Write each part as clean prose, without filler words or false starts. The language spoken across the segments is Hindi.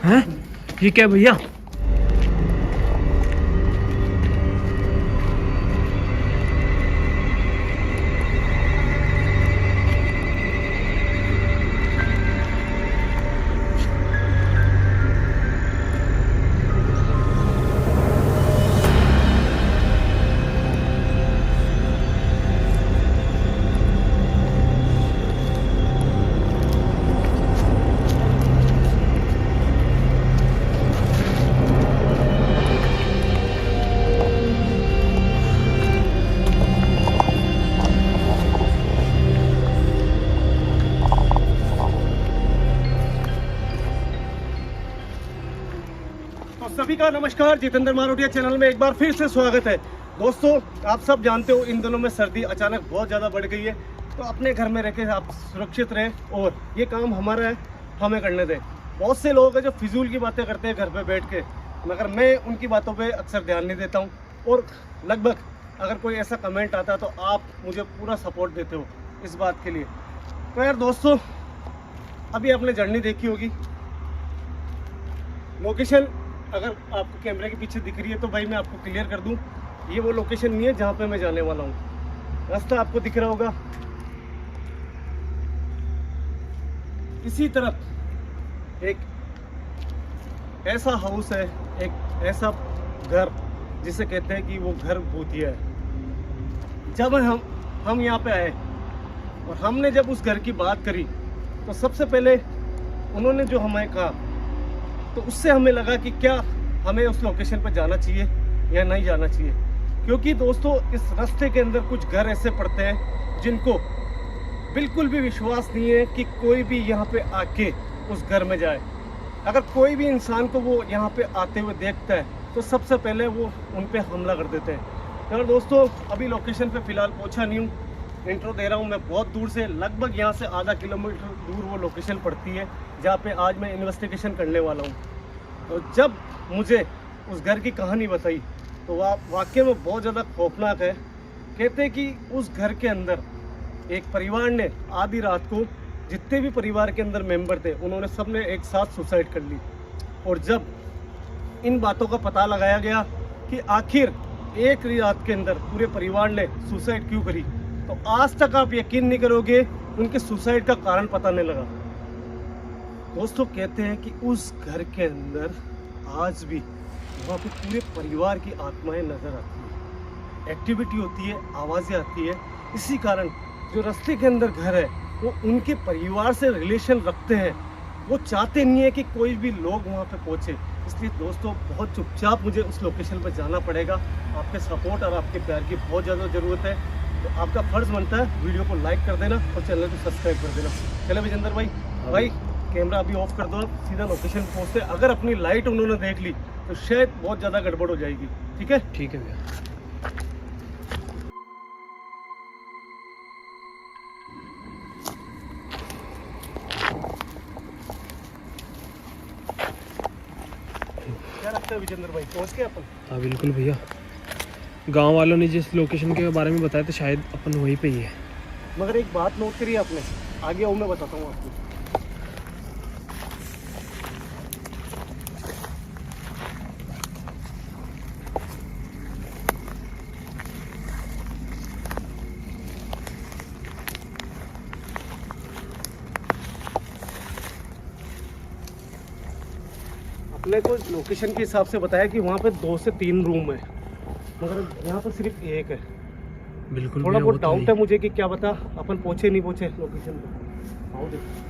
हैं? ये क्या भैया? तो सभी का नमस्कार, जितेंद्र मारोटिया चैनल में एक बार फिर से स्वागत है। दोस्तों, आप सब जानते हो इन दिनों में सर्दी अचानक बहुत ज़्यादा बढ़ गई है, तो अपने घर में रह के आप सुरक्षित रहें और ये काम हमारा है, हमें करने दें। बहुत से लोग हैं जो फिजूल की बातें करते हैं घर पे बैठ के, मगर मैं उनकी बातों पे अक्सर ध्यान नहीं देता हूँ और लगभग अगर कोई ऐसा कमेंट आता है तो आप मुझे पूरा सपोर्ट देते हो इस बात के लिए। तो यार दोस्तों, अभी आपने जर्नी देखी होगी, लोकेशन अगर आपको कैमरे के पीछे दिख रही है तो भाई मैं आपको क्लियर कर दूं, ये वो लोकेशन नहीं है जहां पे मैं जाने वाला हूं। रास्ता आपको दिख रहा होगा, इसी तरफ एक ऐसा हाउस है, एक ऐसा घर जिसे कहते हैं कि वो घर भूतिया है। जब हम यहाँ पे आए और हमने जब उस घर की बात करी तो सबसे पहले उन्होंने जो हमें कहा, तो उससे हमें लगा कि क्या हमें उस लोकेशन पर जाना चाहिए या नहीं जाना चाहिए। क्योंकि दोस्तों, इस रास्ते के अंदर कुछ घर ऐसे पड़ते हैं जिनको बिल्कुल भी विश्वास नहीं है कि कोई भी यहाँ पे आके उस घर में जाए। अगर कोई भी इंसान को वो यहाँ पे आते हुए देखता है तो सबसे पहले वो उन पे हमला कर देते हैं। तो दोस्तों, अभी लोकेशन पे फ़िलहाल पहुँचा नहीं हूँ, इंट्रो दे रहा हूँ मैं बहुत दूर से, लगभग यहाँ से आधा किलोमीटर दूर वो लोकेशन पड़ती है जहाँ पे आज मैं इन्वेस्टिगेशन करने वाला हूँ। तो जब मुझे उस घर की कहानी बताई तो वाकई में बहुत ज़्यादा खौफनाक है। कहते हैं कि उस घर के अंदर एक परिवार ने आधी रात को, जितने भी परिवार के अंदर मेंबर थे, उन्होंने सब ने एक साथ सुसाइड कर ली। और जब इन बातों का पता लगाया गया कि आखिर एक रात के अंदर पूरे परिवार ने सुसाइड क्यों करी, तो आज तक आप यकीन नहीं करोगे उनके सुसाइड का कारण पता नहीं लगा। दोस्तों, कहते हैं कि उस घर के अंदर आज भी वहाँ पे पूरे परिवार की आत्माएं नजर आती है, एक्टिविटी होती है, आवाज़ें आती है। इसी कारण जो रास्ते के अंदर घर है वो उनके परिवार से रिलेशन रखते हैं, वो चाहते नहीं है कि कोई भी लोग वहाँ पे पहुँचे। इसलिए दोस्तों, बहुत चुपचाप मुझे उस लोकेशन पर जाना पड़ेगा। आपके सपोर्ट और आपके प्यार की बहुत ज़्यादा ज़रूरत है, तो आपका फ़र्ज़ बनता है वीडियो को लाइक कर देना और चैनल को सब्सक्राइब कर देना। चलो विजेंद्र भाई कैमरा अभी ऑफ कर दो, सीधा लोकेशन पहुँचते। अगर अपनी लाइट उन्होंने देख ली तो शायद बहुत ज़्यादा गड़बड़ हो जाएगी। ठीक है? ठीक है भैया। क्या लगता है विजेंद्र भाई, पहुँच गए अपन? हाँ बिल्कुल भैया, गांव वालों ने जिस लोकेशन के बारे में बताया तो शायद अपन वहीं पे ही है। मगर एक बात नोट करी आपने, आगे आओ मैं बताता हूँ आपको। अपने को लोकेशन के हिसाब से बताया कि वहाँ पे 2 से 3 रूम है, मगर यहाँ पर सिर्फ एक है। बिल्कुल थोड़ा भैया, बहुत वो तो डाउट है मुझे कि क्या बता अपन पहुँचे नहीं पहुँचे लोकेशन पे। आओ देखो।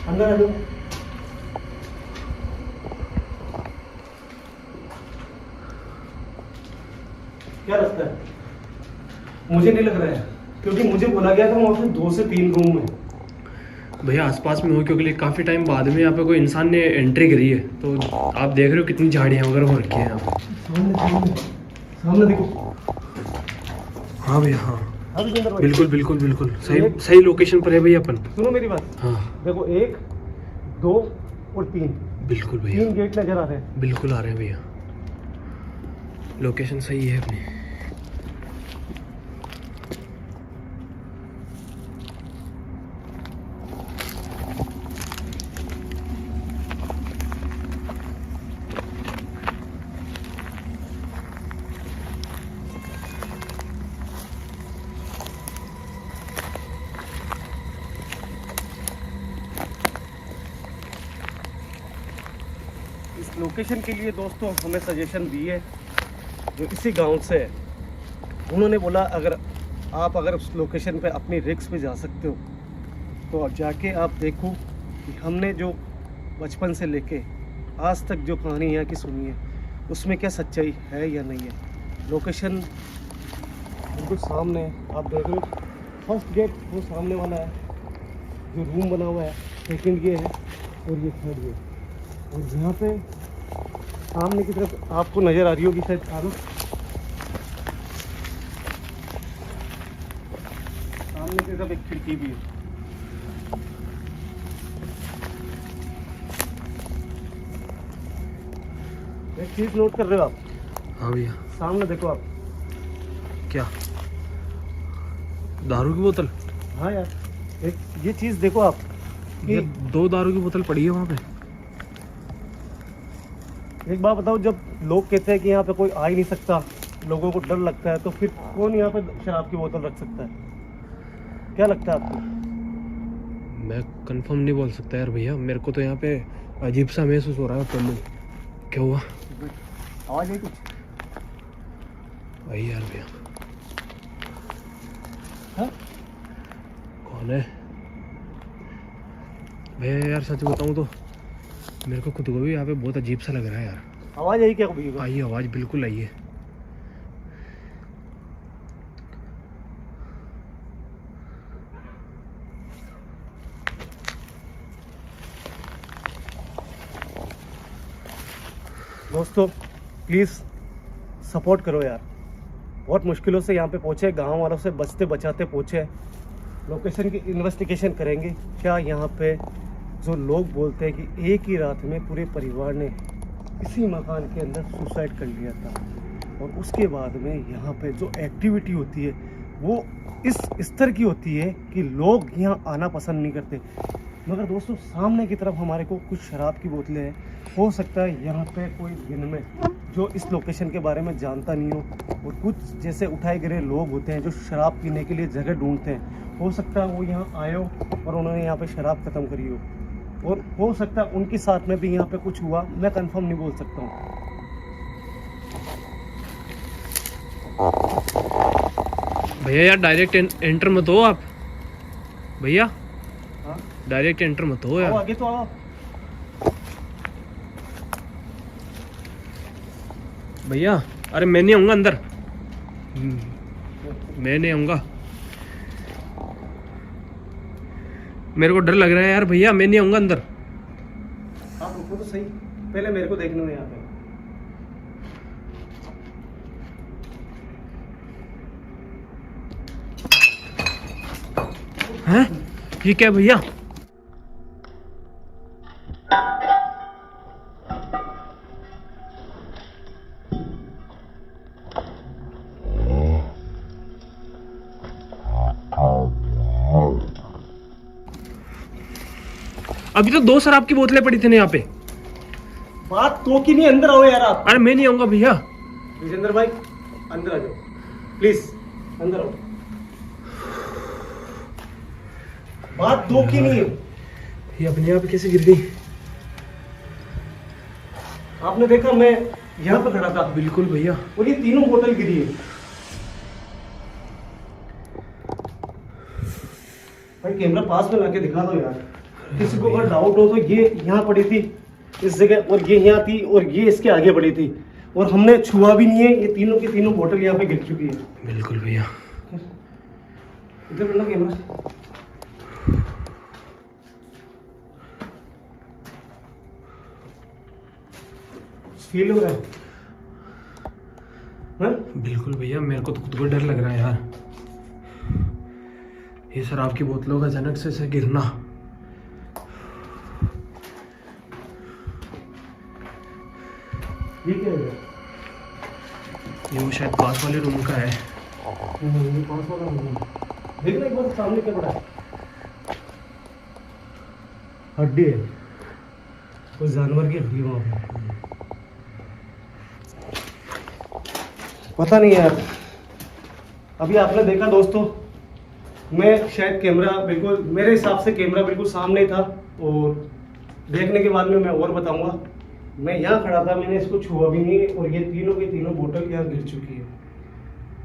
अंदर आ जाओ। क्या रास्ता है? मुझे नहीं लग रहा है, क्योंकि मुझे बोला गया था वहाँ पे 2 से 3 रूम है। भैया आसपास में हो, क्योंकि काफ़ी टाइम बाद में यहाँ पे कोई इंसान ने एंट्री करी है, तो आप देख रहे हो कितनी झाड़ियाँ वगैरह हो रखी है यहाँ पे। सामने देखो। हाँ भैया, हाँ हाँ विजेंद्र भाई, बिल्कुल बिल्कुल बिल्कुल सही लोकेशन पर है भैया अपन। सुनो मेरी बात। हाँ देखो, 1, 2 और 3 बिल्कुल भैया, 3 गेट नजर आ रहे हैं। बिल्कुल आ रहे हैं भैया। लोकेशन सही है अपनी। इस लोकेशन के लिए दोस्तों हमें सजेशन दी है जो इसी गांव से है। उन्होंने बोला अगर उस लोकेशन पे अपनी रिस्क पे जा सकते हो तो अब जाके आप देखो कि हमने जो बचपन से लेके आज तक जो कहानी यहाँ की सुनी है उसमें क्या सच्चाई है या नहीं है। लोकेशन बिल्कुल सामने है, आप देख लो। फर्स्ट गेट वो सामने वाला है जो रूम बना हुआ है, सेकंड ये है और ये थर्ड गेट। और यहाँ पे सामने की तरफ आपको नज़र आ रही होगी शायद आरो, सामने की तरफ एक खिड़की भी है। एक चीज़ नोट कर रहे हो आप? हाँ भैया। सामने देखो आप। क्या? दारू की बोतल? हाँ यार, एक ये चीज़ देखो आप ये कि 2 दारू की बोतल पड़ी है वहाँ पे। एक बात बताओ, जब लोग कहते हैं कि यहाँ पे कोई आ ही नहीं सकता, लोगों को डर लगता है, तो फिर कौन यहाँ पे शराब की बोतल रख सकता है? क्या लगता है आपको? मैं कंफर्म नहीं बोल सकता यार भैया, मेरे को तो यहाँ पे अजीब सा महसूस हो रहा है। पहले क्या हुआ? आवाज़ आई कुछ? वही यार भैया। हाँ? कौन है भैया? यार सच बताऊँ तो मेरे को खुद को भी यहाँ पे बहुत अजीब सा लग रहा है यार। आवाज़ आई क्या कभी? आई, आवाज़ बिल्कुल आई है। दोस्तों प्लीज़ सपोर्ट करो यार, बहुत मुश्किलों से यहाँ पे पहुँचे, गांव वालों से बचते बचाते पहुँचे। लोकेशन की इन्वेस्टिगेशन करेंगे। क्या यहाँ पे जो लोग बोलते हैं कि एक ही रात में पूरे परिवार ने इसी मकान के अंदर सुसाइड कर लिया था, और उसके बाद में यहाँ पे जो एक्टिविटी होती है वो इस स्तर की होती है कि लोग यहाँ आना पसंद नहीं करते। मगर दोस्तों सामने की तरफ हमारे को कुछ शराब की बोतलें हैं। हो सकता है यहाँ पे कोई दिन में जो इस लोकेशन के बारे में जानता नहीं हो, और कुछ जैसे उठाए गिरे लोग होते हैं जो शराब पीने के लिए जगह ढूंढते हैं, हो सकता है वो यहाँ आए हो और उन्होंने यहाँ पे शराब ख़त्म करी हो, और हो सकता है उनके साथ में भी यहाँ पे कुछ हुआ। मैं कंफर्म नहीं बोल सकता हूँ। भैया यार डायरेक्ट एंटर मत हो आप भैया। हाँ? डायरेक्ट एंटर मत हो आओ यार। आगे तो आओ। भैया अरे मैं नहीं आऊँगा अंदर, मैं नहीं आऊँगा, मेरे को डर लग रहा है यार भैया, मैं नहीं आऊँगा अंदर। आप रुको तो सही, पहले मेरे को देखने में यहाँ पे। हैं? ये क्या भैया? अभी तो 2 शराब की बोतलें पड़ी थी ना यहाँ पे। बात तो की नहीं, अंदर आओ यार आप। अरे मैं नहीं आऊँगा भैया। विजेंद्र भाई अंदर आ जाओ प्लीज, अंदर आओ। बात दो की नहीं है। ये अपने आप कैसे गिर गई? आपने देखा मैं यहाँ पर खड़ा था, बिल्कुल भैया। और ये तीनों बोतल गिरी है। भाई कैमरा पास में लाके दिखा दो यार, किसी को अगर डाउट हो तो ये यहाँ पड़ी थी इस जगह, और ये यहाँ थी, और ये इसके आगे पड़ी थी, और हमने छुआ भी नहीं है। ये तीनों की तीनों बोतल यहाँ पे गिर चुकी है। बिल्कुल भैया। इधर करना कैमरा। फील हो रहा है? हाँ? बिल्कुल भैया, मेरे को तो खुद को डर लग रहा है यार। ये शराब की बोतलों का अचानक से गिरना। ये क्या है? ये वो शायद पास वाले रूम का है। पास वाला रूम देखना एक बार, सामने क्या पड़ा है, हड्डी है, कोई जानवर की हड्डी है वहाँ पे। पता नहीं यार, अभी आपने देखा दोस्तों, मैं शायद कैमरा बिल्कुल, मेरे हिसाब से कैमरा बिल्कुल सामने था, और देखने के बाद में मैं और बताऊंगा। मैं यहाँ खड़ा था, मैंने इसको छुआ भी नहीं, और ये तीनों की तीनों बोतल यहाँ गिर चुकी है।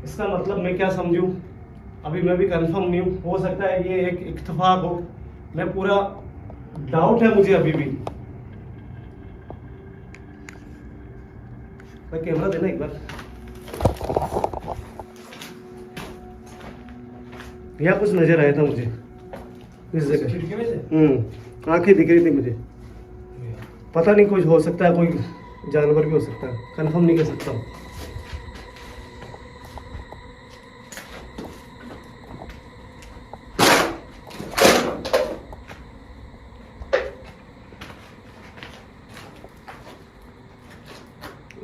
इसका मतलब मैं क्या समझूं, अभी मैं भी कंफर्म नहीं हूँ, हो सकता है ये एक इत्तेफाक हो, मैं पूरा डाउट है मुझे अभी भी। मैं कैमरा देना एक बार, यहाँ कुछ नजर आया था मुझे इस जगह, खिड़की में से आंखें दिख रही थी मुझे। पता नहीं, कुछ हो सकता है, कोई जानवर भी हो सकता है, कंफर्म नहीं कर सकता हूँ।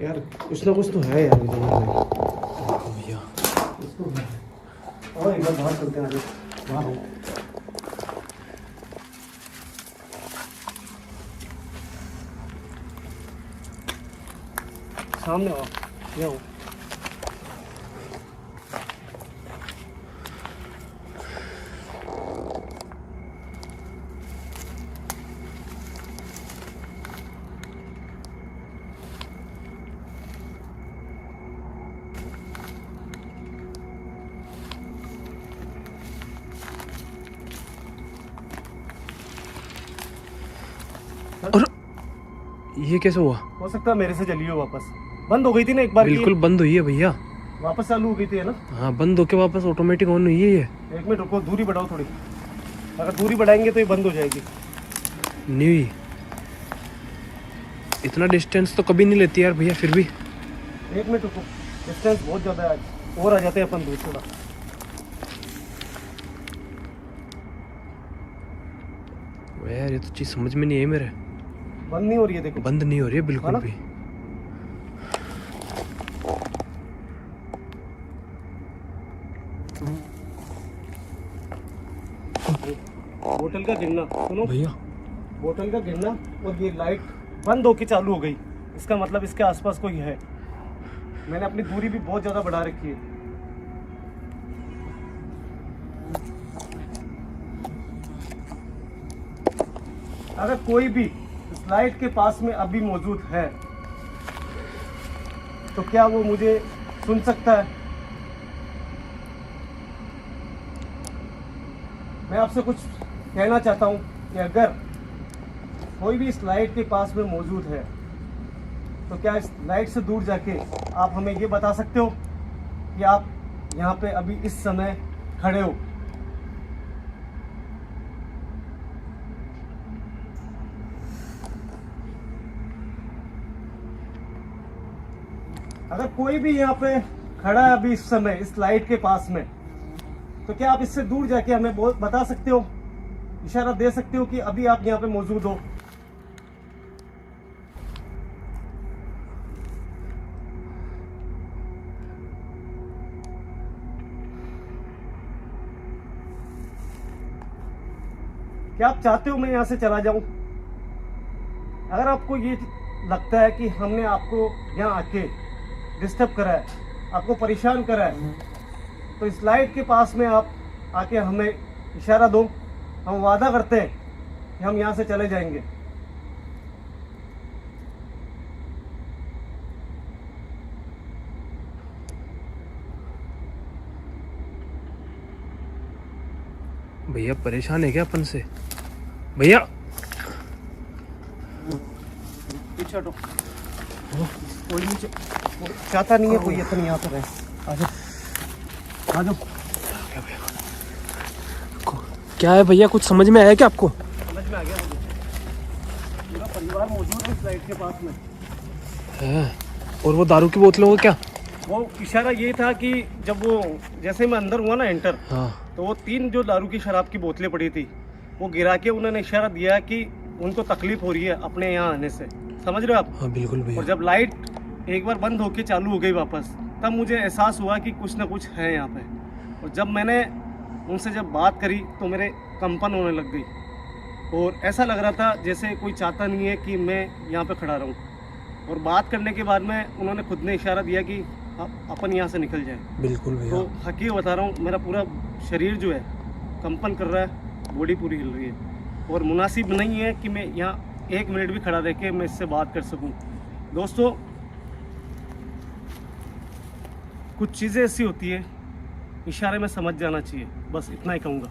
यार कुछ ना कुछ तो है यार इस जगह में। भैया कुछ तो है। और एक बार बाहर चलते हैं, आगे बाहर हो। सामने आओ, ये आओ। और ये कैसे हुआ? हो सकता है मेरे से जली हो, वापस बंद हो गई थी ना एक बार की, बिल्कुल बंद हुई है भैया। वापस चालू हो गई थी, है ना। हाँ, बंद होके वापस ऑटोमेटिक ऑन हुई है ये। एक मिनट रुको, दूरी बढ़ाओ थोड़ी, अगर दूरी बढ़ाएंगे तो ये बंद हो जाएगी। नहीं हुई, इतना डिस्टेंस तो कभी नहीं लेती यार भैया, फिर भी। एक मिनट रुको, डिस्टेंस बहुत ज़्यादा है आज, और आ जाते हैं अपन दूर थोड़ा। यार ये तो चीज समझ में नहीं आई मेरे। बंद नहीं हो रही है, देखो बंद नहीं हो रही है बिल्कुल है ना? भी। बोतल का गिरना, सुनो भैया बोतल का गिरना, और ये लाइट बंद होके चालू हो गई, इसका मतलब इसके आसपास कोई है। मैंने अपनी दूरी भी बहुत ज़्यादा बढ़ा रखी है। अगर कोई भी इस लाइट के पास में अभी मौजूद है तो क्या वो मुझे सुन सकता है? मैं आपसे कुछ कहना चाहता हूँ कि अगर कोई भी इस लाइट के पास में मौजूद है तो क्या इस लाइट से दूर जाके आप हमें ये बता सकते हो कि आप यहाँ पे अभी इस समय खड़े हो? अगर कोई भी यहाँ पे खड़ा है अभी इस समय इस लाइट के पास में, तो क्या आप इससे दूर जाके हमें बता सकते हो, इशारा दे सकते हो कि अभी आप यहाँ पे मौजूद हो? क्या आप चाहते हो मैं यहाँ से चला जाऊं? अगर आपको ये लगता है कि हमने आपको यहाँ आके डिस्टर्ब करा है, आपको परेशान करा है, तो इस लाइट के पास में आप आके हमें इशारा दो, हम वादा करते हैं कि हम यहाँ से चले जाएंगे। भैया परेशान है क्या अपन से? भैया पीछे हटो, कोई नीचे चाहता नहीं है कोई इतना यहाँ पर है। आ जाओ, आ जाओ। क्या है भैया, कुछ समझ में आया क्या आपको? समझ में आ गया मुझे, पूरा परिवार मौजूद है इस लाइट के पास में है। और वो दारू की बोतलों का क्या? वो इशारा ये था कि जब वो, जैसे मैं अंदर हुआ ना एंटर, हाँ तो वो 3 जो दारू की शराब की बोतलें पड़ी थी वो गिरा के उन्होंने इशारा दिया कि उनको तकलीफ हो रही है अपने यहाँ आने से। समझ रहे हो आप? हाँ बिल्कुल और भैया। जब लाइट एक बार बंद होके चालू हो गई वापस, तब मुझे एहसास हुआ कि कुछ ना कुछ है यहाँ पे। और जब मैंने उनसे जब बात करी तो मेरे कंपन होने लग गई और ऐसा लग रहा था जैसे कोई चाहता नहीं है कि मैं यहाँ पे खड़ा रहूँ। और बात करने के बाद में उन्होंने खुद ने इशारा दिया कि अपन यहाँ से निकल जाएं। बिल्कुल भैया। तो हकीकत बता रहा हूँ, मेरा पूरा शरीर जो है कंपन कर रहा है, बॉडी पूरी हिल रही है और मुनासिब नहीं है कि मैं यहाँ 1 मिनट भी खड़ा रह के मैं इससे बात कर सकूँ। दोस्तों, कुछ चीज़ें ऐसी होती है इशारे में समझ जाना चाहिए, बस इतना ही कहूँगा।